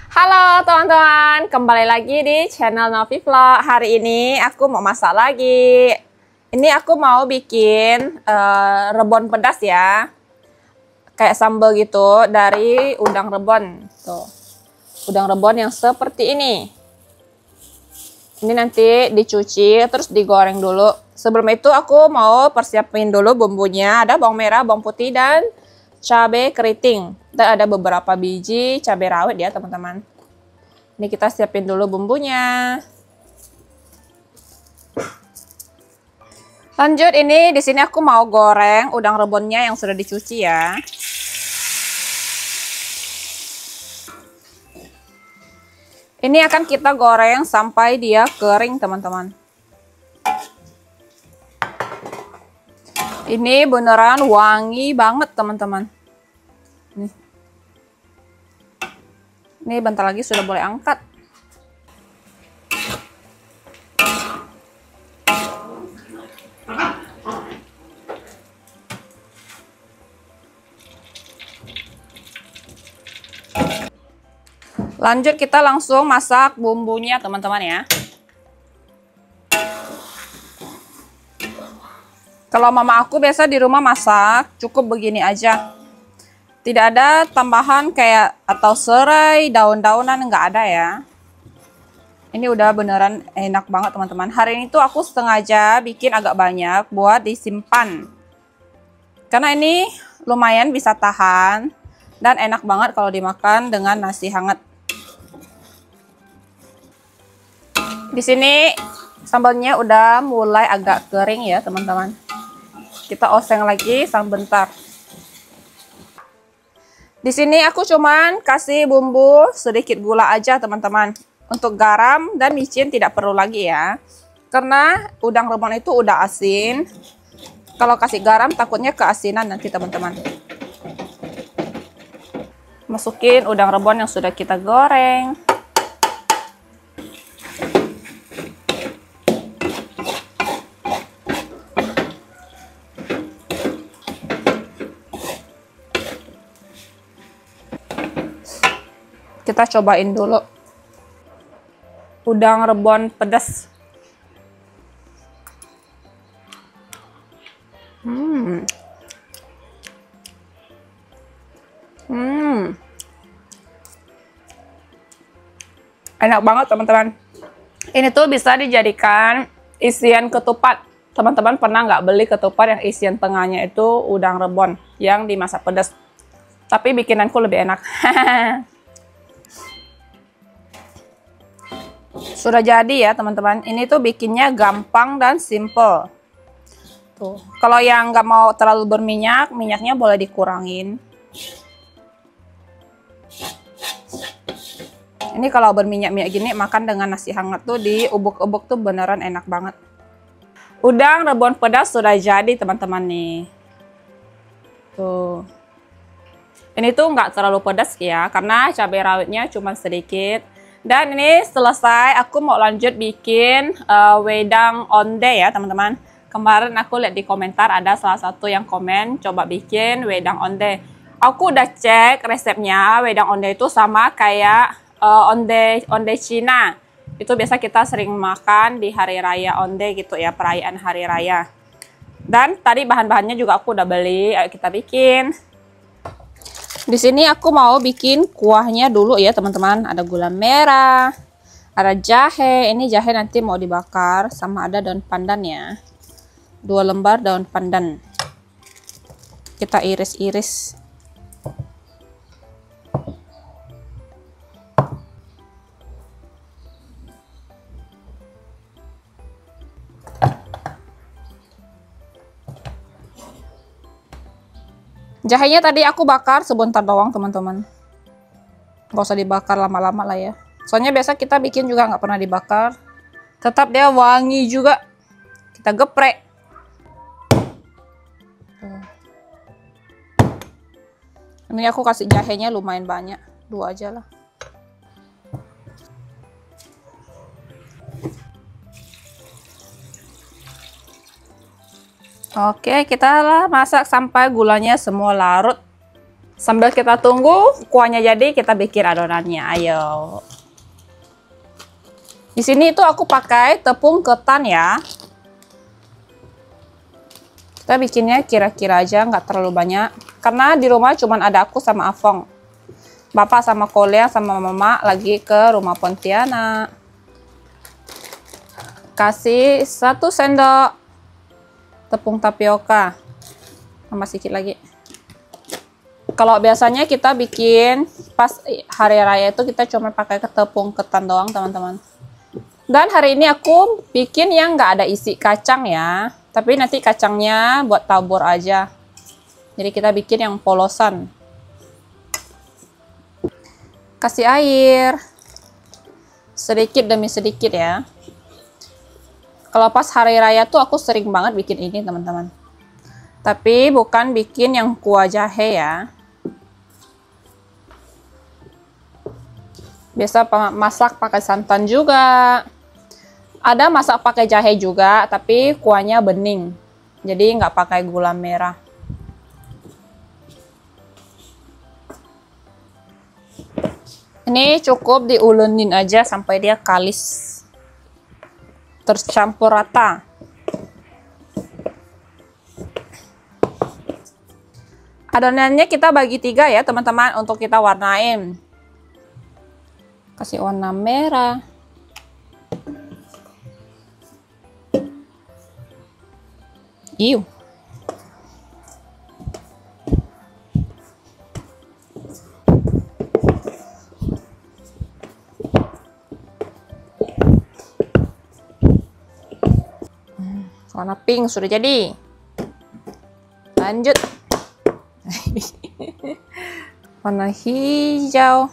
Halo teman-teman, kembali lagi di channel Novi Vlog. Hari ini aku mau masak lagi. Ini aku mau bikin rebon pedas ya. Kayak sambal gitu dari udang rebon. Tuh. Udang rebon yang seperti ini. Ini nanti dicuci terus digoreng dulu. Sebelum itu aku mau persiapin dulu bumbunya. Ada bawang merah, bawang putih dan cabai keriting. Dan ada beberapa biji cabai rawit ya teman-teman. Ini kita siapin dulu bumbunya. Lanjut, ini di sini aku mau goreng udang rebonnya yang sudah dicuci ya. Ini akan kita goreng sampai dia kering teman-teman. Ini beneran wangi banget teman-teman. Ini bentar lagi sudah boleh angkat. Lanjut kita langsung masak bumbunya teman-teman ya. Kalau mama aku biasa di rumah masak cukup begini aja. Tidak ada tambahan kayak atau serai, daun-daunan, nggak ada ya. Ini udah beneran enak banget teman-teman. Hari ini tuh aku sengaja bikin agak banyak buat disimpan. Karena ini lumayan bisa tahan dan enak banget kalau dimakan dengan nasi hangat. Di sini sambalnya udah mulai agak kering ya teman-teman. Kita oseng lagi sebentar. Di sini aku cuman kasih bumbu sedikit gula aja teman-teman. Untuk garam dan micin tidak perlu lagi ya. Karena udang rebon itu udah asin. Kalau kasih garam takutnya keasinan nanti teman-teman. Masukin udang rebon yang sudah kita goreng. Kita cobain dulu udang rebon pedas. Enak banget teman-teman. Ini tuh bisa dijadikan isian ketupat. Teman-teman pernah nggak beli ketupat yang isian tengahnya itu udang rebon yang dimasak pedas? Tapi bikinanku lebih enak. Sudah jadi ya teman-teman. Ini tuh bikinnya gampang dan simple. Tuh. Kalau yang nggak mau terlalu berminyak, minyaknya boleh dikurangin. Ini kalau berminyak-minyak gini makan dengan nasi hangat tuh diubuk-ubuk tuh beneran enak banget. Udang rebon pedas sudah jadi teman-teman nih. Tuh. Ini tuh nggak terlalu pedas ya karena cabai rawitnya cuma sedikit. Dan ini selesai, aku mau lanjut bikin wedang onde ya teman-teman. Kemarin aku lihat di komentar ada salah satu yang komen coba bikin wedang onde. Aku udah cek resepnya, wedang onde itu sama kayak onde Cina. Itu biasa kita sering makan di hari raya onde gitu ya, perayaan hari raya. Dan tadi bahan-bahannya juga aku udah beli, ayo kita bikin. Di sini aku mau bikin kuahnya dulu ya teman-teman. Ada gula merah, ada jahe. Ini jahe nanti mau dibakar, sama ada daun pandan ya. 2 lembar daun pandan. Kita iris-iris. Jahenya tadi aku bakar sebentar doang teman-teman. Gak usah dibakar lama-lama lah ya. Soalnya biasa kita bikin juga nggak pernah dibakar. Tetap dia wangi juga. Kita geprek. Ini aku kasih jahenya lumayan banyak. 2 aja lah. Oke, kita masak sampai gulanya semua larut. Sambil kita tunggu kuahnya jadi, kita bikin adonannya. Ayo. Di sini itu aku pakai tepung ketan ya. Kita bikinnya kira-kira aja, nggak terlalu banyak. Karena di rumah cuma ada aku sama Afong. Bapak sama Kolea sama Mama lagi ke rumah Pontianak. Kasih 1 sendok tepung tapioka. Tambah sedikit lagi. Kalau biasanya kita bikin pas hari raya itu kita cuma pakai tepung ketan doang teman-teman. Dan hari ini aku bikin yang nggak ada isi kacang ya. Tapi nanti kacangnya buat tabur aja. Jadi kita bikin yang polosan. Kasih air. Sedikit demi sedikit ya. Kalau pas hari raya tuh aku sering banget bikin ini teman-teman. Tapi bukan bikin yang kuah jahe ya. Biasa masak pakai santan juga. Ada masak pakai jahe juga, tapi kuahnya bening. Jadi nggak pakai gula merah. Ini cukup diulenin aja sampai dia kalis. Tercampur rata. Adonannya kita bagi 3 ya teman-teman untuk kita warnain. Kasih warna merah. Iu. Warna pink sudah jadi. Lanjut. Warna hijau.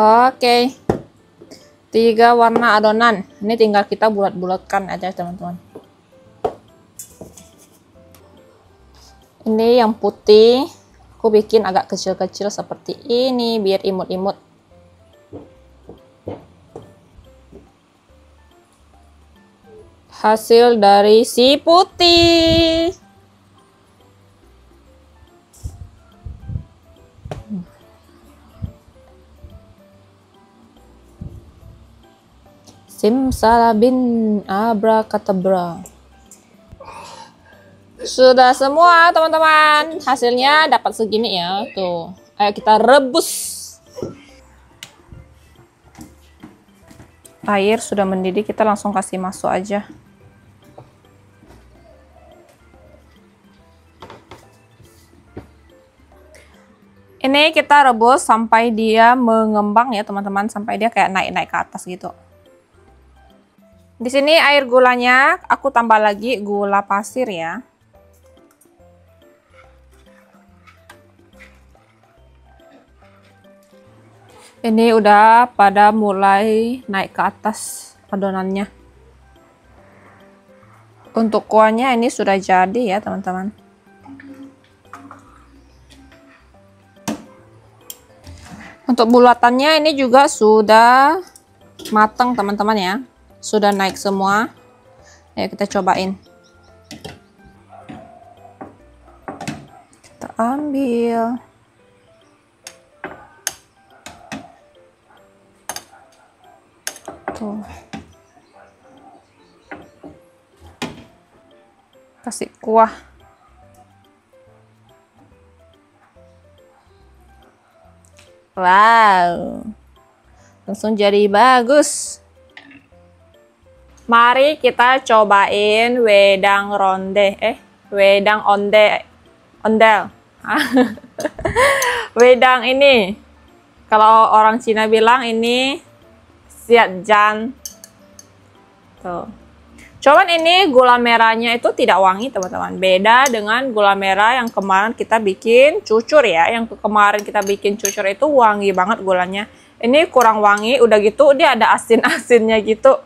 Oke, 3 warna adonan. Ini tinggal kita bulat-bulatkan aja teman-teman. Ini yang putih, aku bikin agak kecil-kecil seperti ini biar imut-imut. Hasil dari si putih. Simsalabim abrakadabra. Sudah semua teman-teman. Hasilnya dapat segini ya. Tuh. Ayo kita rebus. Air sudah mendidih, kita langsung kasih masuk aja. Ini kita rebus sampai dia mengembang ya teman-teman. Sampai dia kayak naik-naik ke atas gitu. Di sini air gulanya aku tambah lagi gula pasir ya. Ini udah pada mulai naik ke atas adonannya. Untuk kuahnya ini sudah jadi ya teman-teman. Untuk bulatannya ini juga sudah matang teman-teman ya. Sudah naik semua. Ayo kita cobain. Kita ambil. Tuh. Kasih kuah. Wow. Langsung jadi bagus. Mari kita cobain wedang ronde, wedang ondel. Wedang ini, kalau orang Cina bilang ini siatjan. Tuh. Cuman ini gula merahnya itu tidak wangi teman-teman. Beda dengan gula merah yang kemarin kita bikin cucur ya. Yang kemarin kita bikin cucur itu wangi banget gulanya. Ini kurang wangi, udah gitu dia ada asin-asinnya gitu.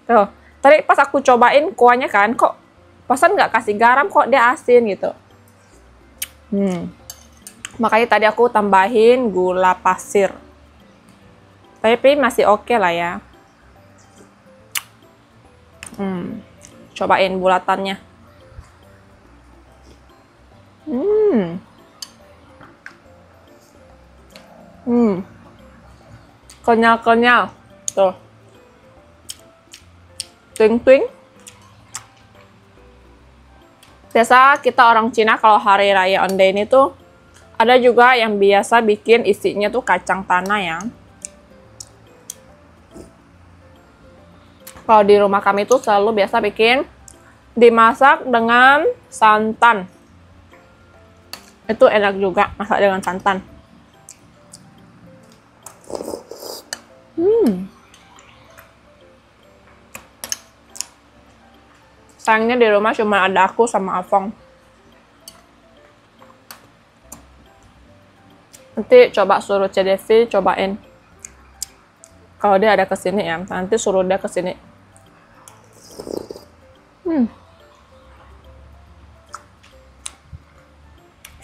Tuh, Tadi pas aku cobain kuahnya kan, kok pasan nggak kasih garam, kok dia asin gitu. Makanya tadi aku tambahin gula pasir. Tapi masih oke lah ya. Cobain bulatannya. Kenyal-kenyal. Tuh. Twing-twing. Biasa kita orang Cina kalau hari raya Onde ini tuh ada juga yang biasa bikin isinya tuh kacang tanah ya. Kalau di rumah kami tuh selalu biasa bikin dimasak dengan santan. Itu enak juga masak dengan santan. Sayangnya di rumah cuma ada aku sama Afong. Nanti coba suruh CDV cobain. Kalau dia ada kesini ya, nanti suruh dia kesini.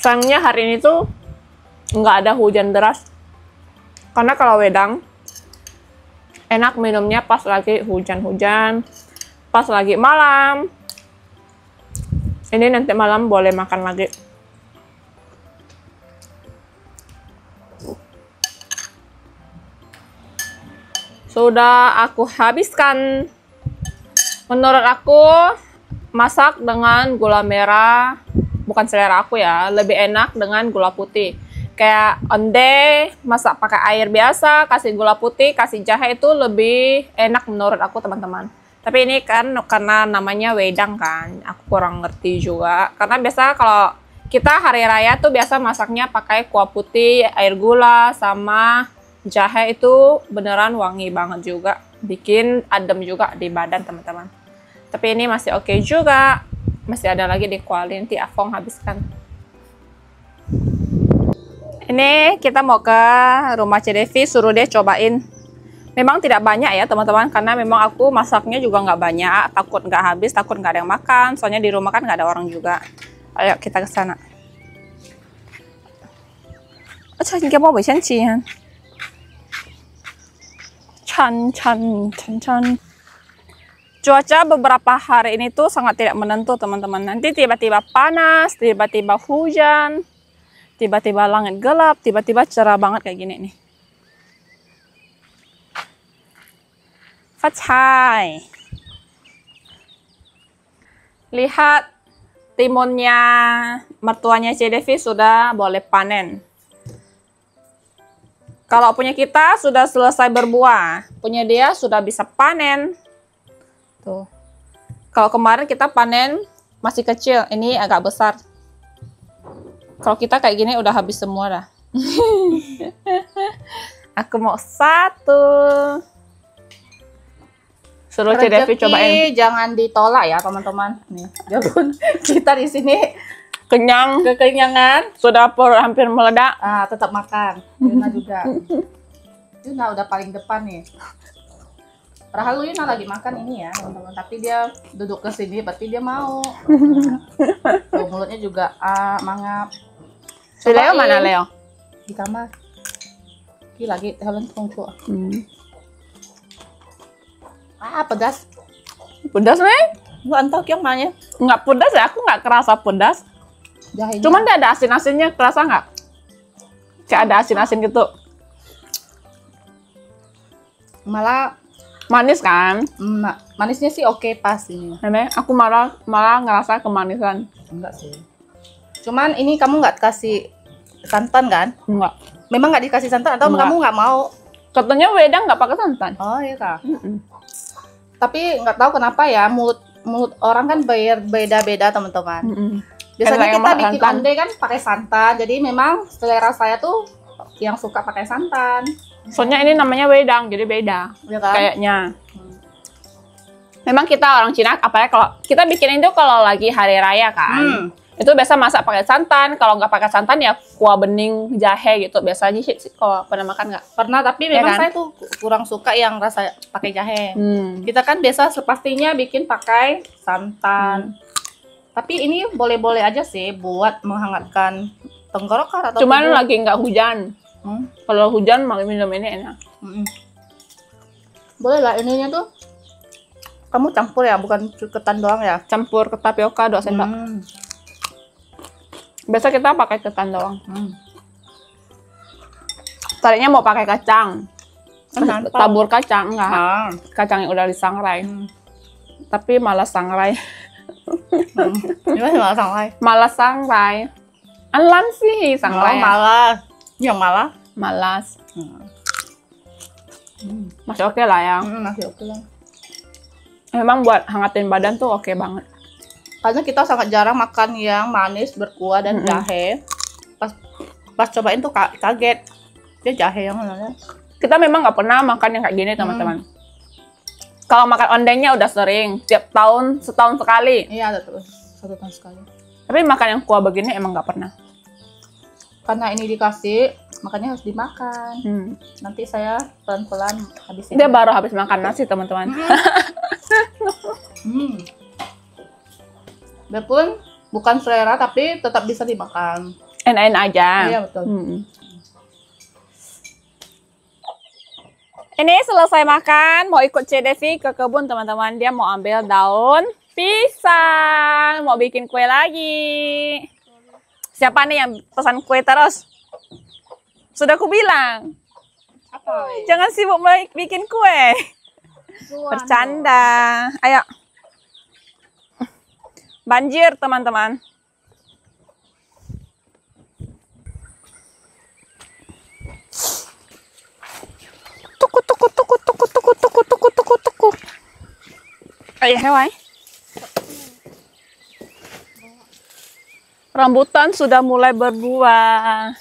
Sayangnya hari ini tuh nggak ada hujan deras. Karena kalau wedang, enak minumnya pas lagi hujan-hujan. Pas lagi malam. Ini nanti malam boleh makan lagi. Sudah aku habiskan. Menurut aku, masak dengan gula merah, bukan selera aku ya, lebih enak dengan gula putih. Kayak onde, masak pakai air biasa, kasih gula putih, kasih jahe itu lebih enak menurut aku teman-teman. Tapi ini kan karena namanya wedang kan, aku kurang ngerti juga. Karena biasa kalau kita hari raya tuh biasa masaknya pakai kuah putih, air gula, sama jahe itu beneran wangi banget juga. Bikin adem juga di badan teman-teman. Tapi ini masih oke juga. Masih ada lagi di kuali, nanti Afong habiskan. Ini kita mau ke rumah CDV, suruh dia cobain. Memang tidak banyak ya teman-teman, karena memang aku masaknya juga nggak banyak, takut nggak habis, takut nggak ada yang makan, soalnya di rumah kan nggak ada orang juga. Ayo kita ke sana. Cuaca beberapa hari ini tuh sangat tidak menentu teman-teman. Nanti tiba-tiba panas, tiba-tiba hujan, tiba-tiba langit gelap, tiba-tiba cerah banget kayak gini nih. Facai. Lihat timunnya mertuanya CDV sudah boleh panen. Kalau punya kita sudah selesai berbuah, punya dia sudah bisa panen. Tuh. Kalau kemarin kita panen masih kecil, ini agak besar. Kalau kita kayak gini udah habis semua dah. Aku mau satu. Suruh CDV cobain. Jangan ditolak ya teman-teman. Nih, walaupun kita di sini kenyang, kekenyangan, sudah perut hampir meledak. tetap makan. Yuna juga. Yuna udah paling depan nih. Padahal Yuna lagi makan ini ya teman-teman, tapi dia duduk ke sini, berarti dia mau. Tuh, mulutnya juga mangap. Si Leo mana Leo? Di kamar. Ini lagi Helen Kongcu. Pedas. Pedas nih? Lu antok yang mana? Nggak pedas ya, aku nggak kerasa pedas. Jahenya. Cuman dia ada asin-asinnya, kerasa nggak? Kayak ada asin-asin gitu. Malah Manis kan? manisnya sih oke pas ini. Nenek, aku malah ngerasa kemanisan. Enggak sih. Cuman ini kamu nggak kasih santan kan? Enggak. Memang nggak dikasih santan atau Enggak. kamu nggak mau? Katanya wedang nggak pakai santan. Oh iya kak. Tapi nggak tahu kenapa ya mulut orang kan beda-beda teman-teman. Biasanya Yang kita pakai bikin santan. onde kan pakai santan. Jadi memang selera saya tuh yang suka pakai santan. Soalnya ini namanya wedang, jadi beda. Ya kan? Kayaknya. Memang kita orang Cina, apalagi kalau kita bikin itu kalau lagi hari raya kan. Itu biasa masak pakai santan. Kalau nggak pakai santan ya kuah bening jahe gitu. Biasanya sih kalau pernah makan nggak? Pernah, tapi Ya memang kan? saya tuh kurang suka yang rasa pakai jahe. Hmm. Kita kan biasa sepastinya bikin pakai santan. Tapi ini boleh-boleh aja sih buat menghangatkan tenggorokan atau Cuman tubuh. lagi nggak hujan. Kalau hujan mau minum ini enak. Boleh lah, ininya tuh kamu campur ya, bukan ketan doang ya. Campur ke tapioka 2 sendok. Biasa kita pakai ketan doang. Tadinya mau pakai kacang. Kenapa? Tabur kacang enggak. Ah. Kacang yang udah disangrai. Tapi malas sangrai. Gimana malah sangrai? Malas sangrai. Alan sih sangrai. Malah. Yang malah? Malas. Masih oke lah ya. Masih oke lah. Memang buat hangatin badan tuh oke banget. Karena kita sangat jarang makan yang manis berkuah dan jahe. Pas cobain tuh kaget. Dia jahe yang mana? Kita memang nggak pernah makan yang kayak gini teman-teman. Kalau makan ondengnya udah sering, tiap tahun setahun sekali. Iya, ada terus 1 tahun sekali. Tapi makan yang kuah begini emang nggak pernah. Karena ini dikasih, makanya harus dimakan. Nanti saya pelan-pelan habisin. Dia baru habis makan nasi teman-teman. Biarpun bukan selera tapi tetap bisa dimakan. Enak-enak aja. Iya betul. Ini selesai makan, mau ikut CDV ke kebun teman-teman. Dia mau ambil daun pisang, mau bikin kue lagi. Siapa nih yang pesan kue terus? Sudah aku bilang, Apa? jangan sibuk bikin kue. Bercanda. Ayo. Banjir teman-teman. Tuku. Ayo hewai. Rambutan sudah mulai berbuah.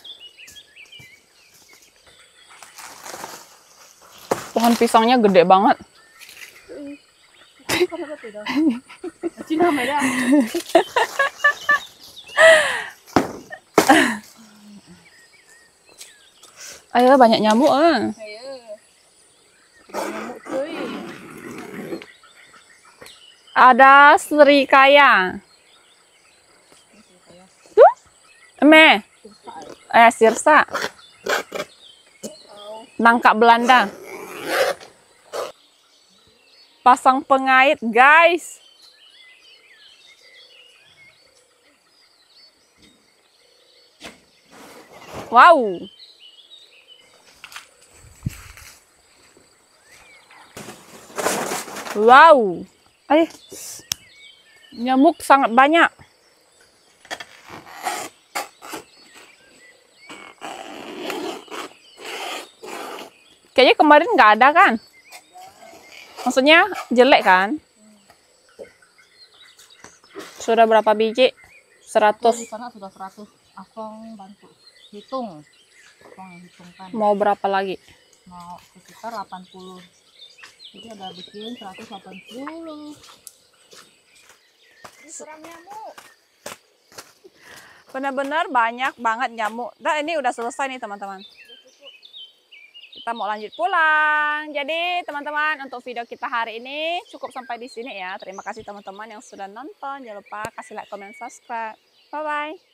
Pohon pisangnya gede banget. Cina merah. Ayo banyak nyamuk Ada serikaya. Tuh. Sirsa. Nangka Belanda. Pasang pengait, guys. Wow. Wow. Nyamuk sangat banyak. Kayaknya kemarin nggak ada kan? Maksudnya jelek kan? Sudah berapa biji? 100. Di sana sudah 100. Akong bantu hitung. Akong hitungkan. Mau berapa lagi? Mau sekitar 80. Jadi ada bikin 180. Diserang nyamuk. Benar-benar banyak banget nyamuk. Nah, ini udah selesai nih teman-teman. Kita mau lanjut pulang. Jadi teman-teman, untuk video kita hari ini cukup sampai di sini ya. Terima kasih teman-teman yang sudah nonton. Jangan lupa kasih like, comment, subscribe. Bye-bye.